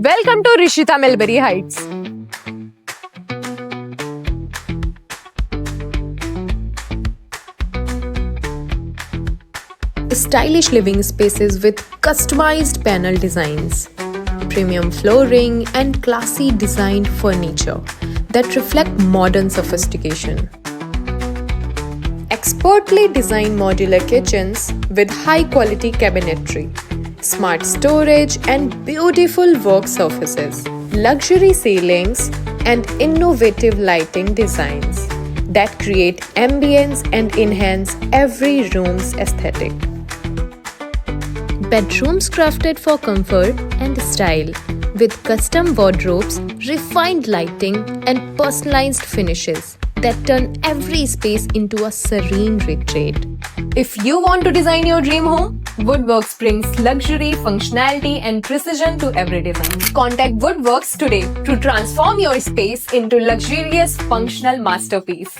Welcome to Rishita Melbury Heights. Stylish living spaces with customized panel designs, premium flooring, and classy designed furniture that reflect modern sophistication. Expertly designed modular kitchens with high quality cabinetry, smart storage, and beautiful work surfaces, luxury ceilings, and innovative lighting designs that create ambience and enhance every room's aesthetic. Bedrooms crafted for comfort and style, with custom wardrobes, refined lighting, and personalized finishes that turn every space into a serene retreat. If you want to design your dream home, Woodworks brings luxury, functionality, and precision to every design. Contact Woodworks today to transform your space into luxurious, functional masterpiece.